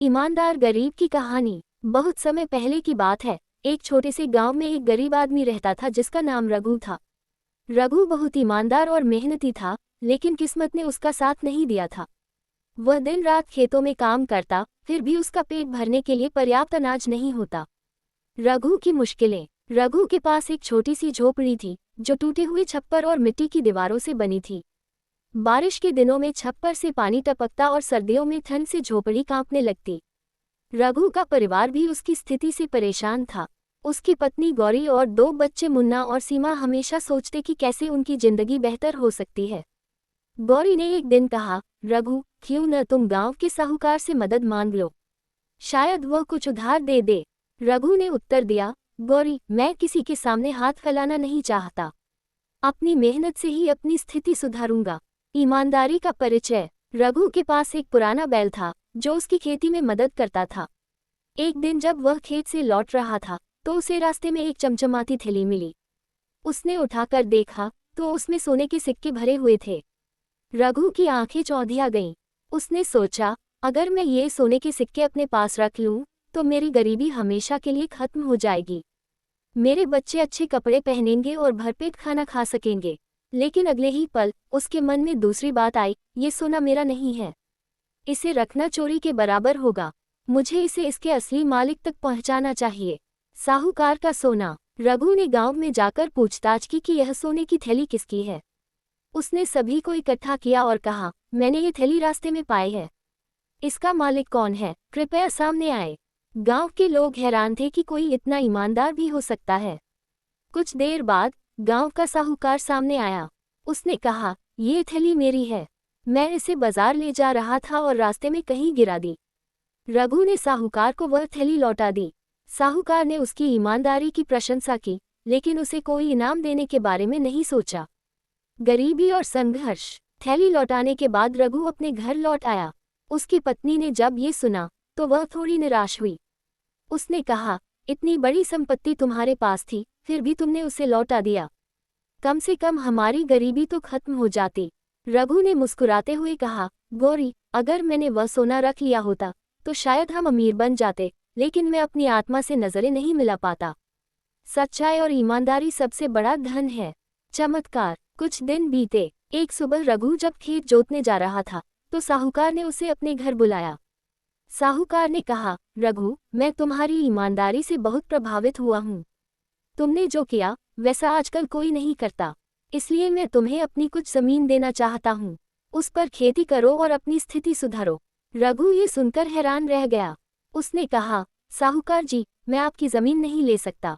ईमानदार गरीब की कहानी। बहुत समय पहले की बात है। एक छोटे से गांव में एक गरीब आदमी रहता था जिसका नाम रघु था। रघु बहुत ईमानदार और मेहनती था, लेकिन किस्मत ने उसका साथ नहीं दिया था। वह दिन रात खेतों में काम करता, फिर भी उसका पेट भरने के लिए पर्याप्त अनाज नहीं होता। रघु की मुश्किलें। रघु के पास एक छोटी सी झोपड़ी थी, जो टूटे हुए छप्पर और मिट्टी की दीवारों से बनी थी। बारिश के दिनों में छप्पर से पानी टपकता और सर्दियों में ठंड से झोपड़ी कांपने लगती। रघु का परिवार भी उसकी स्थिति से परेशान था। उसकी पत्नी गौरी और 2 बच्चे मुन्ना और सीमा हमेशा सोचते कि कैसे उनकी जिंदगी बेहतर हो सकती है। गौरी ने एक दिन कहा, रघु, क्यों न तुम गांव के साहूकार से मदद मांग लो, शायद वह कुछ उधार दे दे। रघु ने उत्तर दिया, गौरी, मैं किसी के सामने हाथ फैलाना नहीं चाहता। अपनी मेहनत से ही अपनी स्थिति सुधारूंगा। ईमानदारी का परिचय। रघु के पास एक पुराना बैल था, जो उसकी खेती में मदद करता था। एक दिन जब वह खेत से लौट रहा था, तो उसे रास्ते में एक चमचमाती थैली मिली। उसने उठाकर देखा, तो उसमें सोने के सिक्के भरे हुए थे। रघु की आंखें चौंधिया गईं। उसने सोचा, अगर मैं ये सोने के सिक्के अपने पास रख लूं, तो मेरी गरीबी हमेशा के लिए खत्म हो जाएगी। मेरे बच्चे अच्छे कपड़े पहनेंगे और भरपेट खाना खा सकेंगे। लेकिन अगले ही पल उसके मन में दूसरी बात आई, ये सोना मेरा नहीं है। इसे रखना चोरी के बराबर होगा। मुझे इसे इसके असली मालिक तक पहुंचाना चाहिए। साहूकार का सोना। रघु ने गांव में जाकर पूछताछ की कि यह सोने की थैली किसकी है। उसने सभी को इकट्ठा किया और कहा, मैंने ये थैली रास्ते में पाई है। इसका मालिक कौन है, कृपया सामने आए। गांव के लोग हैरान थे कि कोई इतना ईमानदार भी हो सकता है। कुछ देर बाद गांव का साहूकार सामने आया। उसने कहा, ये थैली मेरी है। मैं इसे बाजार ले जा रहा था और रास्ते में कहीं गिरा दी। रघु ने साहूकार को वह थैली लौटा दी। साहूकार ने उसकी ईमानदारी की प्रशंसा की, लेकिन उसे कोई इनाम देने के बारे में नहीं सोचा। गरीबी और संघर्ष। थैली लौटाने के बाद रघु अपने घर लौट आया। उसकी पत्नी ने जब ये सुना, तो वह थोड़ी निराश हुई। उसने कहा, इतनी बड़ी संपत्ति तुम्हारे पास थी, फिर भी तुमने उसे लौटा दिया। कम से कम हमारी गरीबी तो खत्म हो जाती। रघु ने मुस्कुराते हुए कहा, गौरी, अगर मैंने वह सोना रख लिया होता, तो शायद हम अमीर बन जाते, लेकिन मैं अपनी आत्मा से नजरें नहीं मिला पाता। सच्चाई और ईमानदारी सबसे बड़ा धन है। चमत्कार। कुछ दिन बीते। एक सुबह रघु जब खेत जोतने जा रहा था, तो साहूकार ने उसे अपने घर बुलाया। साहूकार ने कहा, रघु, मैं तुम्हारी ईमानदारी से बहुत प्रभावित हुआ हूँ। तुमने जो किया, वैसा आजकल कोई नहीं करता। इसलिए मैं तुम्हें अपनी कुछ जमीन देना चाहता हूँ। उस पर खेती करो और अपनी स्थिति सुधारो। रघु ये सुनकर हैरान रह गया। उसने कहा, साहूकार जी, मैं आपकी जमीन नहीं ले सकता।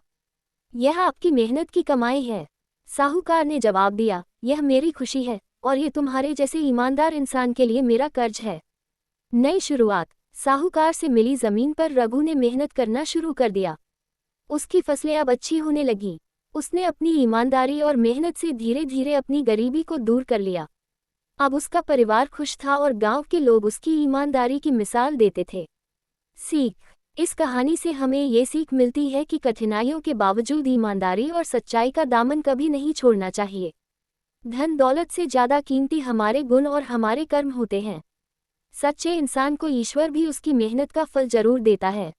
यह आपकी मेहनत की कमाई है। साहूकार ने जवाब दिया, यह मेरी खुशी है, और ये तुम्हारे जैसे ईमानदार इंसान के लिए मेरा कर्ज है। नई शुरुआत। साहूकार से मिली जमीन पर रघु ने मेहनत करना शुरू कर दिया। उसकी फसलें अब अच्छी होने लगीं। उसने अपनी ईमानदारी और मेहनत से धीरे धीरे अपनी गरीबी को दूर कर लिया। अब उसका परिवार खुश था और गांव के लोग उसकी ईमानदारी की मिसाल देते थे। सीख। इस कहानी से हमें ये सीख मिलती है कि कठिनाइयों के बावजूद ईमानदारी और सच्चाई का दामन कभी नहीं छोड़ना चाहिए। धन दौलत से ज़्यादा कीमती हमारे गुण और हमारे कर्म होते हैं। सच्चे इंसान को ईश्वर भी उसकी मेहनत का फल जरूर देता है।